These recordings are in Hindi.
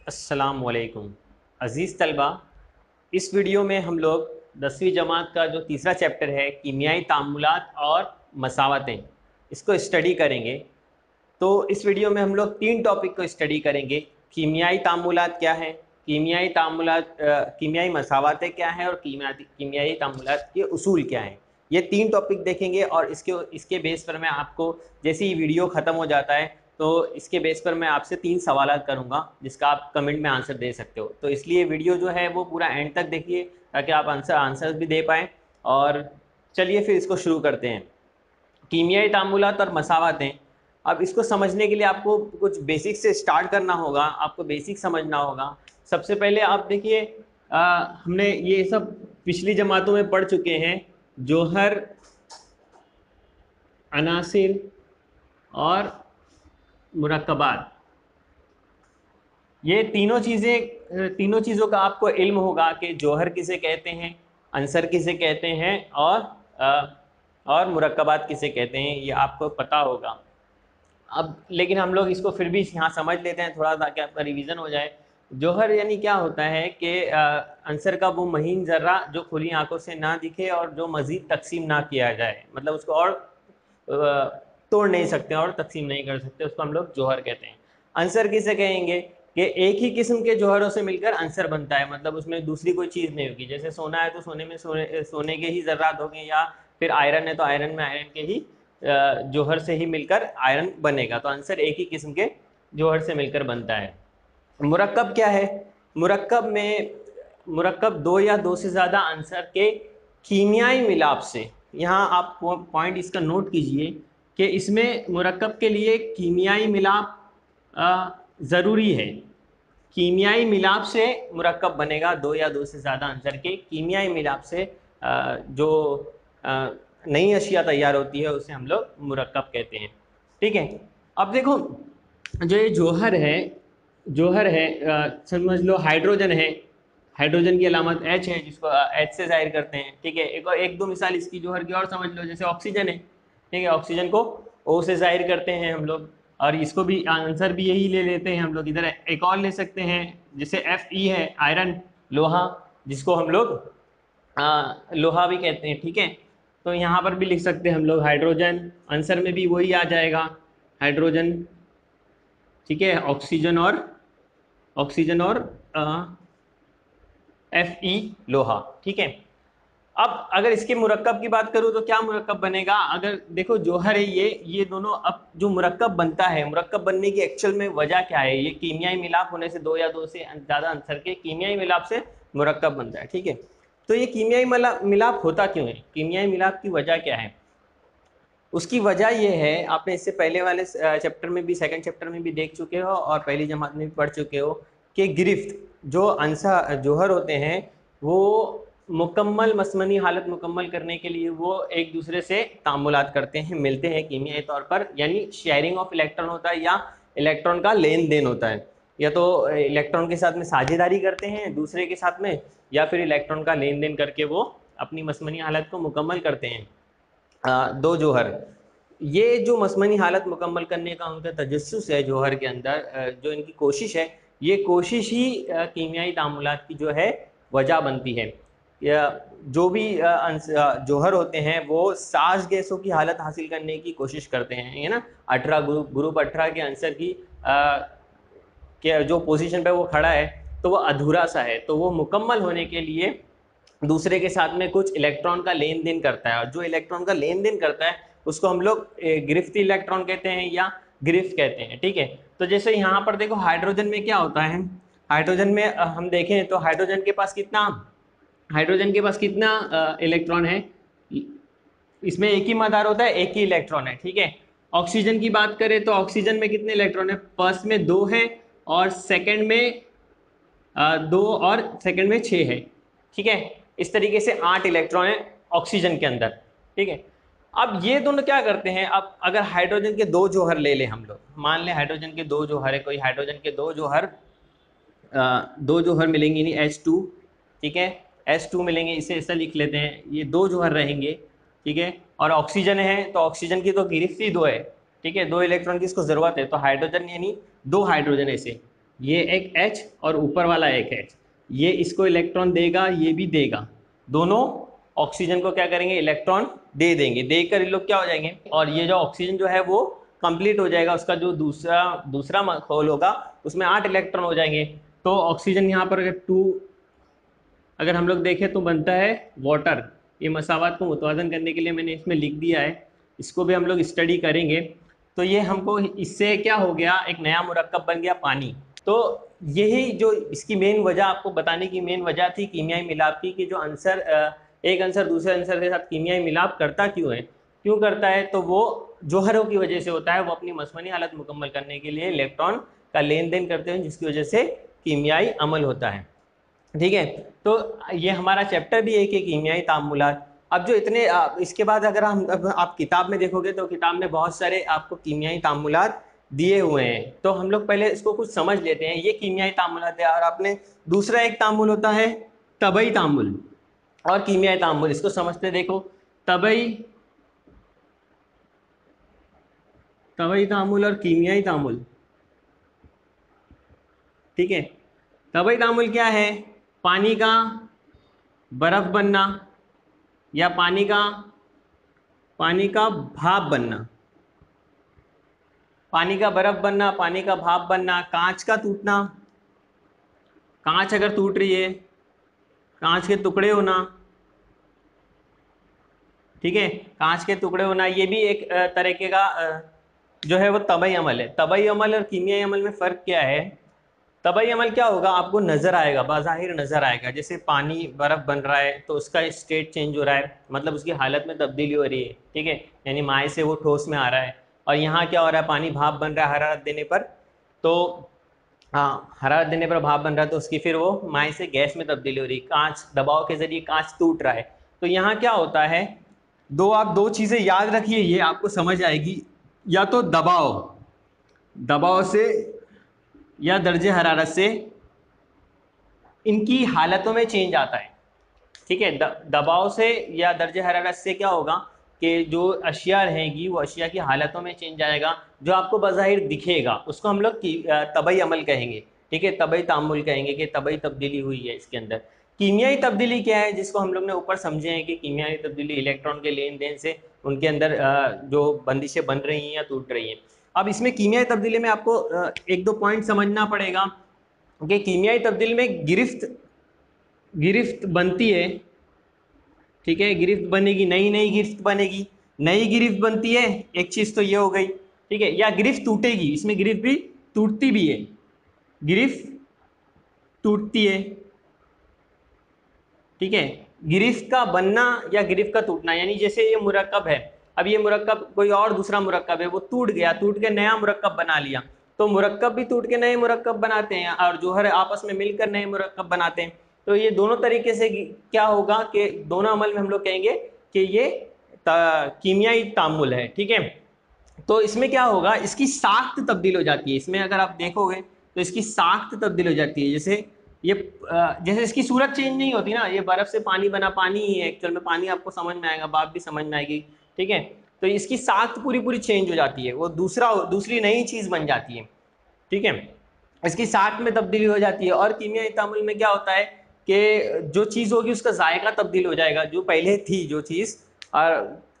अस्सलाम वालेकुम अज़ीज़ तलबा। इस वीडियो में हम लोग 10वीं जमात का जो तीसरा चैप्टर है कीमियाई तामुलात और मसावतें, इसको स्टडी करेंगे। तो इस वीडियो में हम लोग तीन टॉपिक को स्टडी करेंगे। कीमियाई तामुलात क्या है, कीमियाई मसावतें क्या हैं और कीमियाई तामुलात के उसूल क्या हैं। ये तीन टॉपिक देखेंगे और इसके बेस पर मैं आपको, जैसे ही वीडियो ख़त्म हो जाता है तो इसके बेस पर मैं आपसे तीन सवाल करूंगा जिसका आप कमेंट में आंसर दे सकते हो। तो इसलिए वीडियो जो है वो पूरा एंड तक देखिए ताकि आप आंसर भी दे पाएँ। और चलिए फिर इसको शुरू करते हैं। कीमियाई तामुलात और मसावतें, अब इसको समझने के लिए आपको कुछ बेसिक से स्टार्ट करना होगा, आपको बेसिक समझना होगा। सबसे पहले आप देखिए, हमने ये सब पिछली जमातों में पढ़ चुके हैं। जौहर, अनासिर और मुरक्कबात, ये तीनों चीज़ों का आपको इल्म होगा कि जौहर किसे कहते हैं, अंसर किसे कहते हैं और मुरक्कबात किसे कहते हैं, ये आपको पता होगा। अब लेकिन हम लोग इसको फिर भी यहाँ समझ लेते हैं थोड़ा ताकि आपका रिवीजन हो जाए। जौहर यानी क्या होता है कि अंसर का वो महीन ज़र्रा जो खुली आंखों से ना दिखे और जो मज़ीद तकसीम ना किया जाए, मतलब उसको और तोड़ नहीं सकते और तकसीम नहीं कर सकते, उसको हम लोग जौहर कहते हैं। अंसर किसे कहेंगे कि एक ही किस्म के जौहरों से मिलकर अंसर बनता है, मतलब उसमें दूसरी कोई चीज़ नहीं होगी। जैसे सोना है तो सोने में सोने के ही ज़र्रात होंगे, या फिर आयरन है तो आयरन में आयरन के ही जौहर से ही मिलकर आयरन बनेगा। तो आंसर एक ही किस्म के जौहर से मिलकर बनता है। मुरक्कब क्या है? मुरक्कब दो या दो से ज़्यादा आंसर के कीमियाई मिलाप से, यहाँ आप पॉइंट इसका नोट कीजिए कि इसमें मुरक्कब के लिए कीमियाई मिलाप ज़रूरी है। कीमियाई मिलाप से मुरक्कब बनेगा, दो या दो से ज़्यादा आंसर के कीमियाई मिलाप से जो नई अशिया तैयार होती है उसे हम लोग मुरक्कब कहते हैं। ठीक है। अब देखो, जो ये जौहर है समझ लो हाइड्रोजन है। हाइड्रोजन की अलामत H है, जिसको H से जाहिर करते हैं। ठीक है। एक दो मिसाल इसकी जौहर की और समझ लो, जैसे ऑक्सीजन है। ठीक है, ऑक्सीजन को O से जाहिर करते हैं हम लोग, और इसको भी आंसर भी यही ले लेते हैं हम लोग। इधर एक और ले सकते हैं, जैसे Fe है, आयरन, लोहा, जिसको हम लोग लोहा भी कहते हैं। ठीक है। तो यहाँ पर भी लिख सकते हैं हम लोग हाइड्रोजन, आंसर में भी वही आ जाएगा, हाइड्रोजन। ठीक है, ऑक्सीजन और Fe, लोहा। ठीक है। अब अगर इसके मुरक्कब की बात करूं तो क्या मुरक्कब बनेगा? अगर देखो जौहर है ये दोनों, अब जो मुरक्कब बनता है, मुरक्कब बनने की एक्चुअल में वजह क्या है? ये कीमियाई मिलाप होने से, दो या दो से ज़्यादा आंसर के कीमियाई मिलाप से मुरक्कब बनता है। ठीक है। तो ये कीमियाई मिलाप होता क्यों है? कीमियाई मिलाप की वजह क्या है? उसकी वजह यह है, आपने इससे पहले वाले चैप्टर में भी, सेकंड चैप्टर में भी देख चुके हो और पहली जमात में भी पढ़ चुके हो कि गिरफ्त, जो जौहर होते हैं, वो मुकम्मल मसमनी हालत मुकम्मल करने के लिए वो एक दूसरे से तामुलात करते हैं, मिलते हैं कीमियाई तौर पर, यानी शेयरिंग ऑफ इलेक्ट्रॉन होता है, या इलेक्ट्रॉन का लेन देन होता है। या तो इलेक्ट्रॉन के साथ में साझेदारी करते हैं दूसरे के साथ में, या फिर इलेक्ट्रॉन का लेन देन करके वो अपनी मसमनी हालत को मुकम्मल करते हैं। दो जौहर, ये जो मसमनी हालत मुकम्मल करने का उनका तजस्सुस है जौहर के अंदर, जो इनकी कोशिश है, ये कोशिश ही कीमियाई तामुलात की जो है वजह बनती है। या जो भी जौहर होते हैं वो साज गैसों की हालत हासिल करने की कोशिश करते हैं, है ना। 18 ग्रुप 18 के आंसर की के जो पोजीशन पे वो खड़ा है, तो वो अधूरा सा है, तो वो मुकम्मल होने के लिए दूसरे के साथ में कुछ इलेक्ट्रॉन का लेन देन करता है। और जो इलेक्ट्रॉन का लेन देन करता है उसको हम लोग गिरफ्ती इलेक्ट्रॉन कहते हैं या गिरफ्त कहते हैं। ठीक है। तो जैसे यहाँ पर देखो, हाइड्रोजन में क्या होता है? हाइड्रोजन में हम देखें तो हाइड्रोजन के पास कितना इलेक्ट्रॉन है? इसमें एक ही मदार होता है, एक ही इलेक्ट्रॉन है। ठीक है। ऑक्सीजन की बात करें तो ऑक्सीजन में कितने इलेक्ट्रॉन है? फर्स्ट में 2 है, और सेकंड में 2, और सेकंड में 6 है। ठीक है। इस तरीके से 8 इलेक्ट्रॉन है ऑक्सीजन के अंदर। ठीक है। अब ये दोनों क्या करते हैं? अब अगर हाइड्रोजन के दो जौहर ले लें हम लोग, मान लें हाइड्रोजन के दो जौहर है, कोई हाइड्रोजन के दो जौहर मिलेंगे, नहीं H2। ठीक है। H2 मिलेंगे, इसे ऐसा लिख लेते हैं, ये दो जौहर रहेंगे। ठीक है। और ऑक्सीजन है तो ऑक्सीजन की तो गिरफ्त ही 2 है। ठीक है, 2 इलेक्ट्रॉन की इसको जरूरत है, तो हाइड्रोजन यानी 2 हाइड्रोजन ऐसे। ये एक H और ऊपर वाला एक H, ये इसको इलेक्ट्रॉन देगा, ये भी देगा, दोनों ऑक्सीजन को क्या करेंगे, इलेक्ट्रॉन दे देंगे, देकर ये लोग क्या हो जाएंगे, और ये जो ऑक्सीजन जो है वो कंप्लीट हो जाएगा, उसका जो दूसरा दूसरा खोल होगा उसमें 8 इलेक्ट्रॉन हो जाएंगे। तो ऑक्सीजन यहाँ पर 2, अगर हम लोग देखें तो बनता है वाटर। ये मसावात को मुतवाजन करने के लिए मैंने इसमें लिख दिया है, इसको भी हम लोग स्टडी करेंगे। तो ये हमको इससे क्या हो गया, एक नया मुरक्कब बन गया पानी। तो यही जो इसकी मेन वजह आपको बताने की मेन वजह थी कीमियाई मिलाप की, कि जो आंसर एक आंसर दूसरे आंसर के साथ कीमियाई मिलाप करता क्यों है, क्यों करता है, तो वो जौहरों की वजह से होता है। वो अपनी मसमनी हालत मुकम्मल करने के लिए इलेक्ट्रॉन का लेन देन करते हैं, जिसकी वजह से कीमियाई अमल होता है। ठीक है, तो ये हमारा चैप्टर भी एक कीमियाई तामुलात। अब जो इतने इसके बाद अगर हम अब आप किताब में देखोगे तो किताब में बहुत सारे आपको कीमियाई तामुलात दिए हुए हैं। तो हम लोग पहले इसको कुछ समझ लेते हैं। ये कीमियाई तामुलात है, और आपने दूसरा एक तामुल होता है तबई तामुल और कीमियाई तामुल, इसको समझते देखो। तबई तबई तामुल और कीमियाई तामुल, ठीक है। तबई तामुल क्या है, पानी का बर्फ बनना या पानी का भाप बनना, पानी का बर्फ बनना, पानी का भाप बनना, कांच का टूटना, कांच अगर टूट रही है, कांच के टुकड़े होना, ठीक है, कांच के टुकड़े होना, ये भी एक तरीके का जो है वो तबई अमल है। तबई अमल और कीमियाई अमल में फ़र्क क्या है, तबई अमल क्या होगा, आपको नज़र आएगा, बाज़ाहिर नज़र आएगा, जैसे पानी बर्फ़ बन रहा है तो उसका स्टेट चेंज हो रहा है, मतलब उसकी हालत में तब्दीली हो रही है, ठीक है, यानी माए से वो ठोस में आ रहा है। और यहाँ क्या हो रहा है, पानी भाप बन रहा है हरारत देने पर, तो हाँ, हरारत देने पर भाप बन रहा है, तो उसकी फिर वो माए से गैस में तब्दीली हो रही है, कांच दबाव के जरिए कांच टूट रहा है। तो यहाँ क्या होता है, आप दो चीज़ें याद रखिए, ये आपको समझ आएगी, या तो दबाव, दबाव से या दर्जे हरारत से इनकी हालतों में चेंज आता है, ठीक है। दबाव से या दर्जे हरारत से क्या होगा कि जो अशिया रहेगी वो अशिया की हालतों में चेंज आएगा, जो आपको बज़ाहिर दिखेगा उसको हम लोग तबई अमल कहेंगे, ठीक है, तबई तामुल कहेंगे, कि तबई तब्दीली हुई है इसके अंदर। कीमियाई तब्दीली क्या है, जिसको हम लोग ने ऊपर समझे हैं कि कीमियाई तब्दीली इलेक्ट्रॉन के लेन देन से उनके अंदर जो बंदिशें बन रही हैं या टूट रही हैं। अब इसमें कीमियाई तब्दीली में आपको एक दो पॉइंट समझना पड़ेगा कि कीमियाई तब्दीली में गिरफ्त बनती है, ठीक है, गिरफ्त बनेगी, नई नई गिरफ्त बनेगी, नई गिरफ्त बनती है, एक चीज तो ये हो गई, ठीक है, या गिरफ्त टूटेगी, इसमें गिरफ्त भी टूटती भी है, गिरफ्त टूटती है, ठीक है। गिरफ्त का बनना या गिरफ्त का टूटना, यानी जैसे ये मुरक्कब है, अब ये मुरक्कब कोई और दूसरा मुरक्कब है, वो टूट गया, टूट के नया मुरक्कब बना लिया, तो मुरक्कब भी टूट के नए मुरक्कब बनाते हैं, और जौहर आपस में मिलकर नए मुरक्कब बनाते हैं। तो ये दोनों तरीके से क्या होगा कि दोनों अमल में हम लोग कहेंगे कि ये कीमियाई तामुल है, ठीक है। तो इसमें क्या होगा, इसकी साख्त तब्दील हो जाती है, इसमें अगर आप देखोगे तो इसकी साख्त तब्दील हो जाती है। जैसे ये जैसे इसकी सूरत चेंज नहीं होती ना, ये बर्फ से पानी बना, पानी ही है एक्चुअल में, पानी आपको समझ में आएगा, बात भी समझ में आएगी, ठीक है। तो इसकी साख्त पूरी पूरी चेंज हो जाती है, वो दूसरी नई चीज़ बन जाती है, ठीक है, इसकी साख्त में तब्दीली हो जाती है। और कीमियाई तामुल में क्या होता है कि जो चीज़ होगी उसका जायका तब्दील हो जाएगा, जो पहले थी जो चीज़, और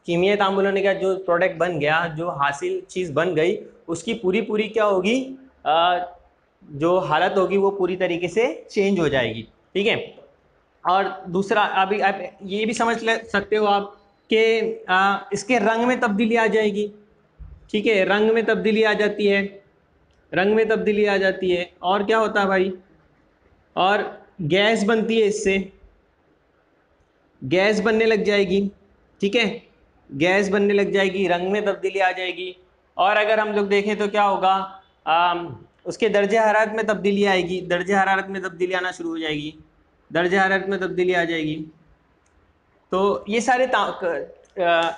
कीमियाई तामुल होने का जो प्रोडक्ट बन गया, जो हासिल चीज़ बन गई, उसकी पूरी पूरी क्या होगी, जो हालत होगी वो पूरी तरीके से चेंज हो जाएगी, ठीक है। और दूसरा अभी आप ये भी समझ सकते हो आप कि इसके रंग में तब्दीली आ जाएगी, ठीक है, रंग में तब्दीली आ जाती है, रंग में तब्दीली आ जाती है। और क्या होता है भाई, और गैस बनती है इससे, गैस बनने लग जाएगी, ठीक है, गैस बनने लग जाएगी, रंग में तब्दीली आ जाएगी। और अगर हम लोग देखें तो क्या होगा, उसके दर्जे हरारत में तब्दीली आएगी, दर्जे हरारत में तब्दीली आना शुरू हो जाएगी, दर्जे हरारत में तब्दीली आ जाएगी। तो ये सारे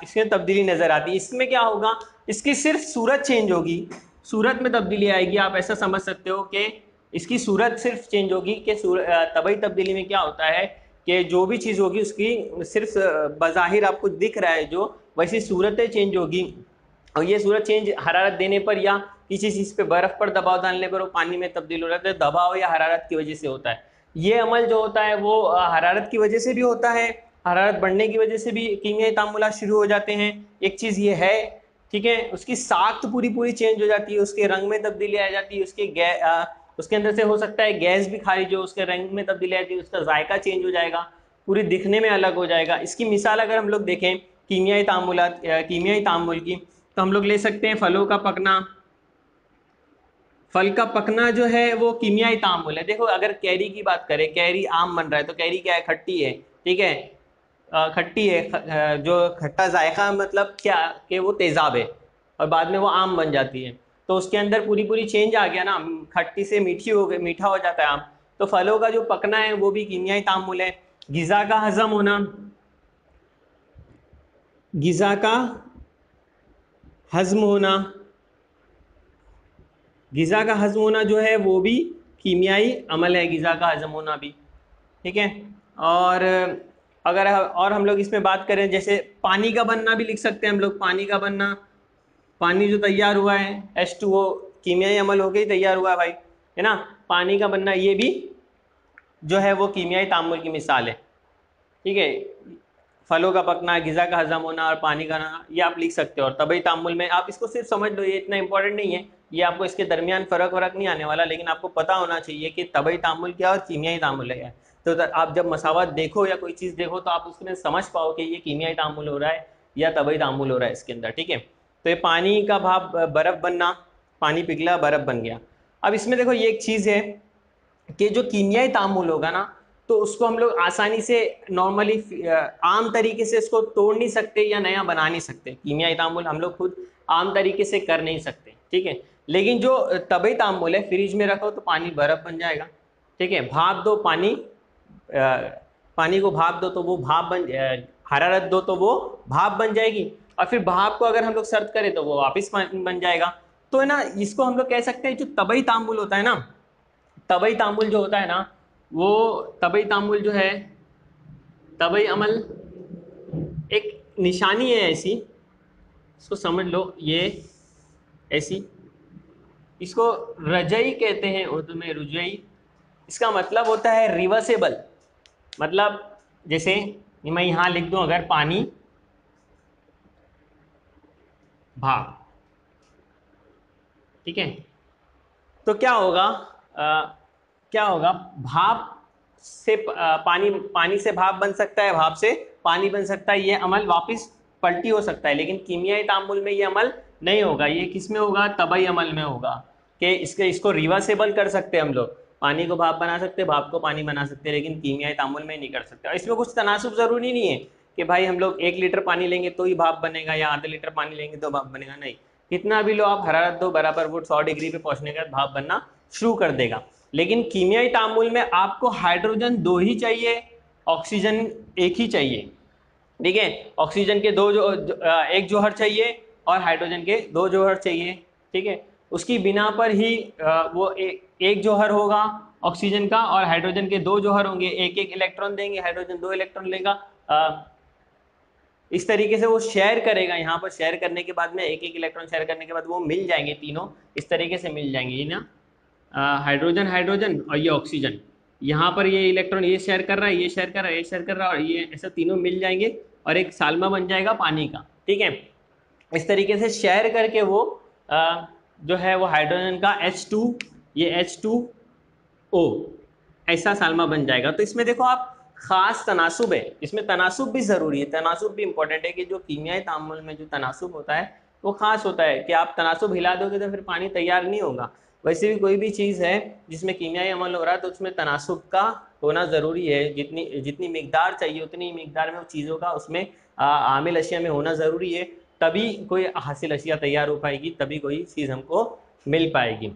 इसमें तब्दीली नज़र आती है। इसमें क्या होगा, इसकी सिर्फ सूरत चेंज होगी, सूरत में तब्दीली आएगी। आप ऐसा समझ सकते हो कि इसकी सूरत सिर्फ चेंज होगी, कि तबई तब्दीली में क्या होता है कि जो भी चीज़ होगी उसकी सिर्फ बज़ाहिर आपको दिख रहा है जो, वैसी सूरतें चेंज होगी, और ये सूरज चेंज हरारत देने पर या किसी चीज़ पे बर्फ पर दबाव डालने पर वो पानी में तब्दील हो जाता है, दबाव या हरारत की वजह से होता है। ये अमल जो होता है वो हरारत की वजह से भी होता है, हरारत बढ़ने की वजह से भी कीमियाई तामुलात शुरू हो जाते हैं। एक चीज़ ये है, ठीक है, उसकी साख्त पूरी पूरी चेंज हो जाती है, उसके रंग में तब्दीली आ जाती है, उसके अंदर से हो सकता है गैस भी खारिज हो, उसके रंग में तब्दीली आती है, उसका जायका चेंज हो जाएगा, पूरी दिखने में अलग हो जाएगा। इसकी मिसाल अगर हम लोग देखें कीमियाई तामुल की, तो हम लोग ले सकते हैं फलों का पकना। फल का पकना जो है वो कीमियाई तामुल है। देखो अगर कैरी की बात करें, कैरी आम बन रहा है तो कैरी क्या है, खट्टी है, ठीक है, खट्टी है, जो खट्टा जायका मतलब क्या कि वो तेजाब है, और बाद में वो आम बन जाती है, तो उसके अंदर पूरी पूरी चेंज आ गया ना, खट्टी से मीठी हो गई, मीठा हो जाता है आम। तो फलों का जो पकना है वो भी कीमियाई तामुल है। गिजा का हजम होना, गिजा का हजम होना, गिजा का हजम होना जो है वो भी कीमियाई अमल है, गिजा का हजम होना भी, ठीक है। और अगर और हम लोग इसमें बात करें, जैसे पानी का बनना भी लिख सकते हैं हम लोग, पानी का बनना, पानी जो तैयार हुआ है H2O, कीमियाई अमल हो गई, तैयार हुआ है भाई, है ना, पानी का बनना, ये भी जो है वो कीमियाई तामुल की मिसाल है, ठीक है। फलों का पकना, गिजा का हजम होना और पानी का आना, ये आप लिख सकते हो। और तबई तामुल में आप इसको सिर्फ समझ लो, ये इतना इंपॉर्टेंट नहीं है, ये आपको इसके दरमियान फर्क वरक नहीं आने वाला, लेकिन आपको पता होना चाहिए कि तबई तामुल क्या और कीमियाई तामुल है क्या। तो आप जब मसावत देखो या कोई चीज़ देखो तो आप उसमें समझ पाओ कि ये कीमियाई तामुल हो रहा है या तबई तामुल हो रहा है इसके अंदर, ठीक है। तो ये पानी का भाप, बर्फ़ बनना, पानी पिघला बर्फ़ बन गया। अब इसमें देखो ये एक चीज़ है कि जो कीमियाई तामुल होगा ना, तो उसको हम लोग आसानी से नॉर्मली आम तरीके से इसको तोड़ नहीं सकते या नया बना नहीं सकते। कीमियाई तामुल हम लोग खुद आम तरीके से कर नहीं सकते, ठीक है। लेकिन जो तबई तामुल है, फ्रिज में रखो तो पानी बर्फ बन जाएगा, ठीक है, भाप दो पानी, पानी को भाप दो तो वो हरारत दो तो वो भाप बन जाएगी, और फिर भाप को अगर हम लोग सर्व करें तो वो वापस बन जाएगा। तो है ना, इसको हम लोग कह सकते हैं जो तबई तामुल होता है ना, तबई तामुल जो होता है ना, वो तबई तामुल जो है, तबई अमल एक निशानी है ऐसी, इसको समझ लो, ये ऐसी, इसको रजई कहते हैं उर्दू में, रुजई। इसका मतलब होता है रिवर्सेबल, मतलब जैसे मैं यहाँ लिख दूं अगर पानी भाप, ठीक है, तो क्या होगा, क्या होगा, भाप से पानी, पानी से भाप बन सकता है, भाप से पानी बन सकता है, ये अमल वापस पलटी हो सकता है। लेकिन कीमियाई तामुल में ये अमल नहीं होगा, ये किस में होगा, तबई अमल में होगा, कि इसको रिवर्सेबल कर सकते हैं हम लोग, पानी को भाप बना सकते हैं, भाप को पानी बना सकते हैं, लेकिन कीमियाई तामुल में नहीं कर सकते। और इसमें कुछ तनासुब ज़रूरी नहीं है कि भाई हम लोग 1 लीटर पानी लेंगे तो ही भाप बनेगा या आधा लीटर पानी लेंगे तो भाप बनेगा, नहीं, कितना भी लो आप हरारत दो बराबर, वो 100 डिग्री पे पहुंचने के बाद भाप बनना शुरू कर देगा। लेकिन कीमियाई तामुल में आपको हाइड्रोजन 2 ही चाहिए, ऑक्सीजन 1 ही चाहिए, ठीक है, ऑक्सीजन के एक जौहर चाहिए और हाइड्रोजन के 2 जौहर चाहिए, ठीक है। उसकी बिना पर ही वो एक जौहर होगा ऑक्सीजन का, और हाइड्रोजन के 2 जौहर होंगे, एक एक इलेक्ट्रॉन देंगे, हाइड्रोजन 2 इलेक्ट्रॉन लेगा, इस तरीके से वो शेयर करेगा। यहाँ पर शेयर करने के बाद में एक एक इलेक्ट्रॉन शेयर करने के बाद वो मिल जाएंगे तीनों, इस तरीके से मिल जाएंगे, ये ना, हाइड्रोजन हाइड्रोजन और ये ऑक्सीजन, यहाँ पर ये इलेक्ट्रॉन ये शेयर कर रहा है, ये शेयर कर रहा है, ये शेयर कर रहा है, और ये ऐसा तीनों मिल जाएंगे और एक साल्मा बन जाएगा पानी का, ठीक है। इस तरीके से शेयर करके वो जो है वो हाइड्रोजन का H2, ये H2O, ऐसा साल्मा बन जाएगा। तो इसमें देखो आप, खास तनासुब है, इसमें तनासुब भी ज़रूरी है, तनासुब भी इंपॉर्टेंट है कि जो कीमियाई तामुल में जो तनासुब होता है वो खास होता है, कि आप तनासुब हिला दोगे तो फिर पानी तैयार नहीं होगा। वैसे भी कोई भी चीज़ है जिसमें कीमियाई अमल हो रहा है तो उसमें तनासुब का होना ज़रूरी है, जितनी जितनी मिकदार चाहिए उतनी मिकदार में वो चीज़ों का उसमें आमिल अशिया में होना ज़रूरी है, तभी कोई हासिल अशिया तैयार हो पाएगी, तभी कोई चीज़ हमको मिल पाएगी।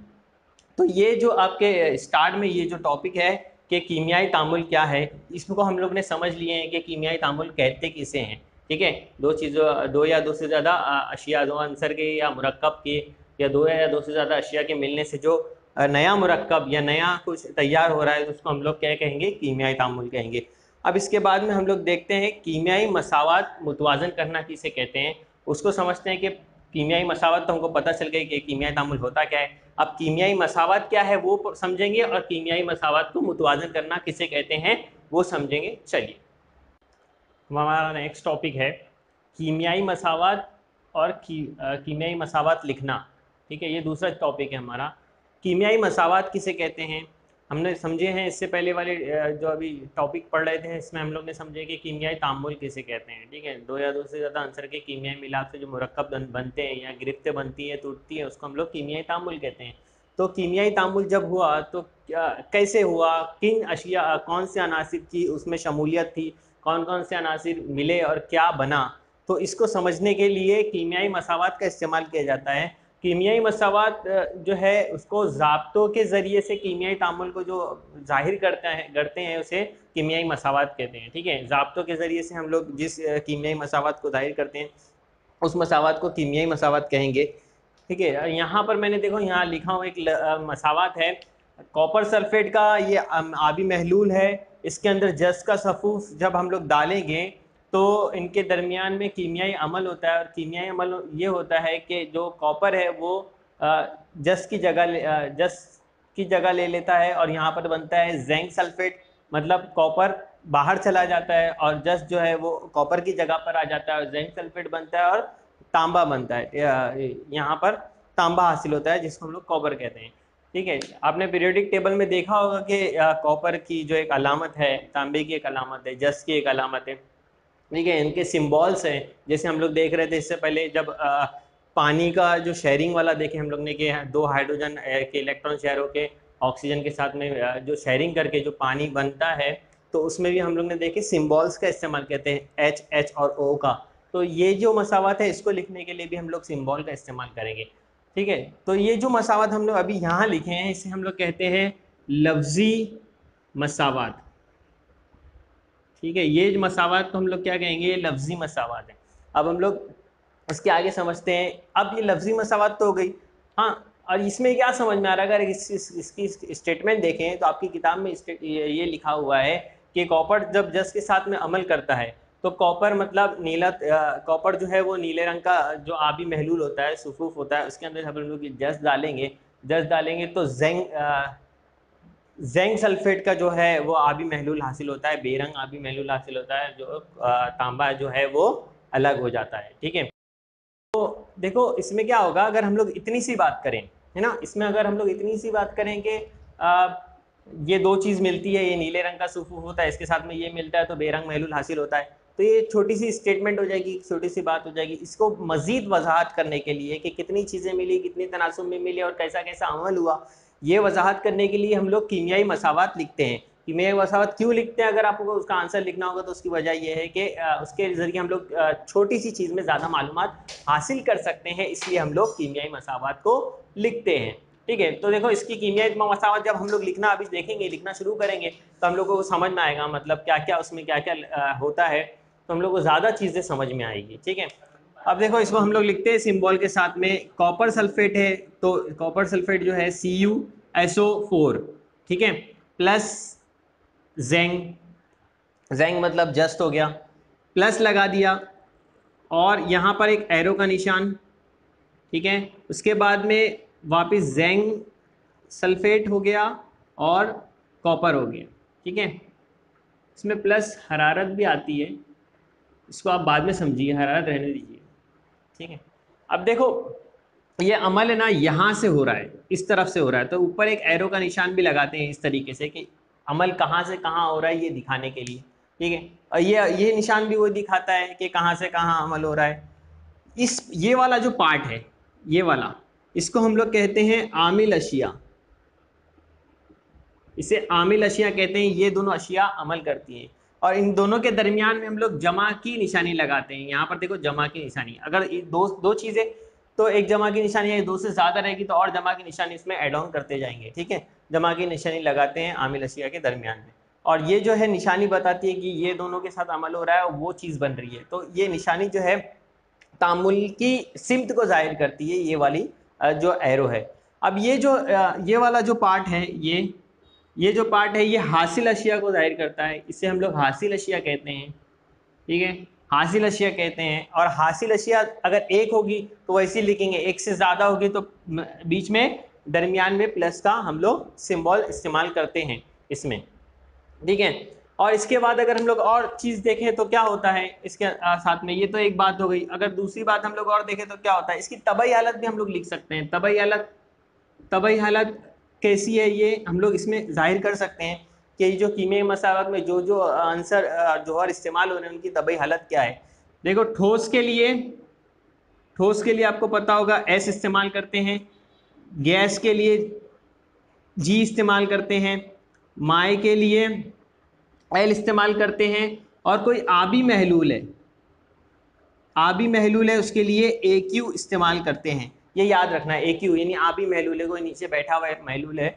तो ये जो आपके स्टार्ट में ये जो टॉपिक है कि कीमियाई तामुल क्या है, इसको हम लोग ने समझ लिए हैं कि कीमियाई तामुल कहते किसे हैं, ठीक है। दो या दो से ज़्यादा अशिया, दो अंसर के या मुरक्कब के, या दो से ज़्यादा अशिया के मिलने से जो नया मुरक्कब या नया कुछ तैयार हो रहा है, तो उसको हम लोग क्या कहेंगे, कीमियाई तामुल कहेंगे। अब इसके बाद में हम लोग देखते हैं कीमियाई मसावात मुतवाज़न करना किसे कहते हैं, उसको समझते हैं कि कीमियाई मसावत तो हमको पता चल गई कि कीमियाई तामुल होता क्या है। अब कीमियाई मसावत क्या है वो समझेंगे, और कीमियाई मसावत को मुतवाज़न करना किसे कहते हैं वो समझेंगे। चलिए, हमारा नेक्स्ट टॉपिक है कीमियाई मसावत और कीमियाई मसावत लिखना। ठीक है, ये दूसरा टॉपिक है हमारा। कीमियाई मसावत किसे कहते हैं हमने समझे हैं, इससे पहले वाले जो अभी टॉपिक पढ़ रहे थे इसमें हम लोग ने समझे कि कीमियाई तामुल किसे कहते हैं। ठीक है, दो या दो से ज़्यादा आंसर के कीमियाई मिलाप से जो मुरक्कब बनते हैं या गिरफ्तें बनती हैं टूटती हैं उसको हम लोग कीमियाई तामुल कहते हैं। तो कीमियाई तामुल जब हुआ तो कैसे हुआ, किन अशिया कौन से अनासिर की उसमें शमूलियत थी, कौन कौन से अनासिर मिले और क्या बना, तो इसको समझने के लिए कीमियाई मसावत का इस्तेमाल किया जाता है। कीमियाई मसावत जो है उसको ज़ाब्तों के ज़रिए से कीमियाई तामुल को जो जाहिर करते हैं उसे कीमियाई मसावत कहते हैं। ठीक है, ज़ाब्तों के ज़रिए से हम लोग जिस कीमियाई मसावत को जाहिर करते हैं उस मसावत को कीमियाई मसावत कहेंगे। ठीक है, यहाँ पर मैंने देखो यहाँ लिखा हुआ एक मसावत है कॉपर सल्फेट का, ये आबी महलूल है, इसके अंदर जस का सफूफ जब हम लोग डालेंगे तो इनके दरमियान में कीमियाई अमल होता है, और कीमियाई अमल ये होता है कि जो कॉपर है वो जस की जगह ले लेता है, और यहाँ पर बनता है जिंक सल्फेट, मतलब कॉपर बाहर चला जाता है और जस जो है वो कॉपर की जगह पर आ जाता है और जिंक सल्फेट बनता है और तांबा बनता है। यहाँ पर तांबा हासिल होता है जिसको हम लोग कॉपर कहते हैं। ठीक है, आपने पीरियोडिक टेबल में देखा होगा कि कॉपर की जो एक अलामत है, तांबे की एक अलामत है, जस की एक अलामत है। ठीक है, इनके सिम्बॉल्स हैं, जैसे हम लोग देख रहे थे इससे पहले जब पानी का जो शेयरिंग वाला देखे हम लोग ने कि दो हाइड्रोजन के इलेक्ट्रॉन शेयर होके ऑक्सीजन के साथ में जो शेयरिंग करके जो पानी बनता है, तो उसमें भी हम लोग ने देखे सिम्बॉल्स का इस्तेमाल करते हैं, एच एच और ओ का। तो ये जो मसावत है इसको लिखने के लिए भी हम लोग सिम्बॉल का इस्तेमाल करेंगे। ठीक है, तो ये जो मसावत हम लोग अभी यहाँ लिखे हैं इसे हम लोग कहते हैं लफ्जी मसावत। ठीक है, ये मसावत को हम लोग क्या कहेंगे, ये लफ्जी मसावत है। अब हम लोग इसके आगे समझते हैं। अब ये लफ्जी मसावत तो हो गई, हाँ, और इसमें क्या समझ में आ रहा है, अगर इसकी स्टेटमेंट देखें तो आपकी किताब में ये लिखा हुआ है कि कॉपर जब जस के साथ में अमल करता है तो कॉपर मतलब नीला, कॉपर जो है वो नीले रंग का जो आबी महलूल होता है, सुफूफ होता है, उसके अंदर हम लोग जस डालेंगे तो जिंक सल्फेट का जो है वो आबी महलूल हासिल होता है, बेरंग आबी महलूल हासिल होता है, जो तांबा जो है वो अलग हो जाता है। ठीक है, तो देखो इसमें क्या होगा अगर हम लोग इतनी सी बात करें, है ना, इसमें अगर हम लोग इतनी सी बात करें कि ये दो चीज़ मिलती है, ये नीले रंग का सुफूफ होता है, इसके साथ में ये मिलता है तो बेरंग महलूल हासिल होता है, तो ये छोटी सी स्टेटमेंट हो जाएगी, छोटी सी बात हो जाएगी। इसको मजीद वजाहत करने के लिए कि कितनी चीज़ें मिली, कितनी तनासुब में मिली और कैसा कैसा अमल हुआ, ये वजाहत करने के लिए हम लोग कीमियाई मसावत लिखते हैं। कीमियाई मसावत क्यों लिखते हैं, अगर आपको उसका आंसर लिखना होगा तो उसकी वजह यह है कि उसके ज़रिए हम लोग छोटी सी चीज़ में ज़्यादा मालूमात हासिल कर सकते हैं, इसलिए हम लोग कीमियाई मसावत को लिखते हैं। ठीक है, तो देखो इसकी कीमियाई मसावत जब हम लोग लिखना अभी देखेंगे, लिखना शुरू करेंगे तो हम लोग को समझ में आएगा, मतलब क्या क्या उसमें क्या क्या होता है, तो हम लोग को ज़्यादा चीज़ें समझ में आएगी। ठीक है, अब देखो इसको हम लोग लिखते हैं सिंबल के साथ में, कॉपर सल्फेट है तो कॉपर सल्फेट जो है CuSO4, ठीक है, प्लस जेंग मतलब जस्ट हो गया, प्लस लगा दिया और यहाँ पर एक एरो का निशान। ठीक है, उसके बाद में वापस जेंग सल्फेट हो गया और कॉपर हो गया। ठीक है, इसमें प्लस हरारत भी आती है, इसको आप बाद में समझिए, हरारत रहने दीजिए। ठीक है, अब देखो ये अमल है ना यहाँ से हो रहा है, इस तरफ से हो रहा है, तो ऊपर एक एरो का निशान भी लगाते हैं इस तरीके से कि अमल कहाँ से कहाँ हो रहा है ये दिखाने के लिए। ठीक है, और ये निशान भी वो दिखाता है कि कहाँ से कहाँ अमल हो रहा है। ये वाला जो पार्ट है, ये वाला, इसको हम लोग कहते हैं आमिल अशिया, इसे आमिल अशिया कहते हैं। ये दोनों अशिया अमल करती हैं और इन दोनों के दरमियान में हम लोग जमा की निशानी लगाते हैं। यहाँ पर देखो जमा की निशानी, अगर दो चीज़ें तो एक जमा की निशानी है, दो से ज़्यादा रहेगी तो और जमा की निशानी इसमें एड ऑन करते जाएंगे। ठीक है, जमा की निशानी लगाते हैं आमिल अशिया के दरमियान में, और ये जो है निशानी बताती है कि ये दोनों के साथ अमल हो रहा है और वो चीज़ बन रही है। तो ये निशानी जो है तामुल की सिमत को जाहिर करती है, ये वाली जो एरो है। अब ये वाला जो पार्ट है, ये जो पार्ट है ये हासिल अशिया को जाहिर करता है, इसे हम लोग हासिल अशिया कहते हैं। ठीक है, हासिल अशिया कहते हैं। और हासिल अशिया अगर एक होगी तो वैसे ही लिखेंगे, एक से ज़्यादा होगी तो बीच में दरमियान में प्लस का हम लोग सिंबल इस्तेमाल करते हैं इसमें, ठीक है। और इसके बाद अगर हम लोग और चीज़ देखें तो क्या होता है इसके साथ में, ये तो एक बात हो गई। अगर दूसरी बात हम लोग और देखें तो क्या होता है, इसकी तबई हालत भी हम लोग लिख सकते हैं। तबई हालत कैसी है ये हम लोग इसमें जाहिर कर सकते हैं कि जो कीमियाई मसावत में जो जो आंसर जौहर इस्तेमाल हो रहे हैं उनकी तबई हालत क्या है। देखो ठोस के लिए आपको पता होगा एस इस्तेमाल करते हैं, गैस के लिए जी इस्तेमाल करते हैं, माए के लिए एल इस्तेमाल करते हैं, और कोई आबी महलूल है उसके लिए ए क्यू इस्तेमाल करते हैं। ये याद रखना है, ए क्यू यानी आबी महलूल है, कोई नीचे बैठा हुआ एक महलूल है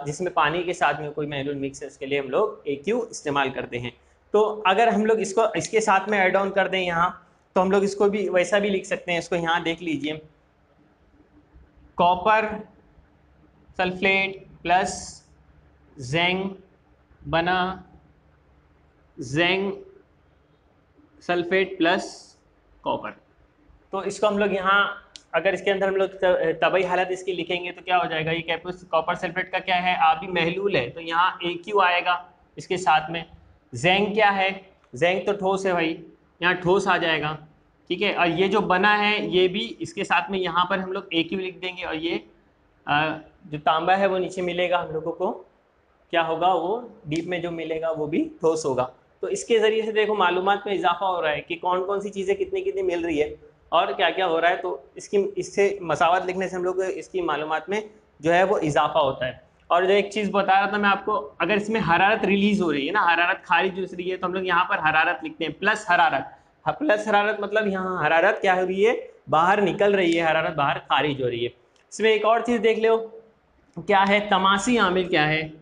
जिसमें पानी के साथ में कोई महलूल मिक्स है, उसके लिए हम लोग ए क्यू इस्तेमाल करते हैं। तो अगर हम लोग इसको इसके साथ में ऐड ऑन कर दें यहाँ, तो हम लोग इसको भी वैसा भी लिख सकते हैं। इसको यहाँ देख लीजिए, कॉपर सल्फेट प्लस जेंग बना जेंग सल्फेट प्लस कॉपर। तो इसको हम लोग यहाँ अगर इसके अंदर हम लोग तबई हालत इसकी लिखेंगे तो क्या हो जाएगा, ये कैप्स कॉपर सल्फेट का क्या है, आबी महलूल है, तो यहाँ ए क्यू आएगा इसके साथ में। जेंग क्या है, जेंग तो ठोस है भाई, यहाँ ठोस आ जाएगा, ठीक है। और ये जो बना है ये भी इसके साथ में यहाँ पर हम लोग ए क्यू लिख देंगे, और ये जो तांबा है वो नीचे मिलेगा हम लोगों को, क्या होगा वो डीप में जो मिलेगा वो भी ठोस होगा। तो इसके ज़रिए से देखो मालूमात में इजाफा हो रहा है कि कौन कौन सी चीज़ें कितनी कितनी मिल रही है और क्या क्या हो रहा है। तो इसकी इससे मसावत लिखने से हम लोग इसकी मालूमात में जो है वो इजाफा होता है। और जो एक चीज़ बता रहा था मैं आपको, अगर इसमें हरारत रिलीज हो रही है ना, हरारत खारिज हो रही है, तो हम लोग यहाँ पर हरारत लिखते हैं प्लस हरारत। प्लस हरारत मतलब यहाँ हरारत क्या हो रही है, बाहर निकल रही है, हरारत बाहर खारिज हो रही है। इसमें एक और चीज़ देख लो, क्या है तमासी आमिल क्या है,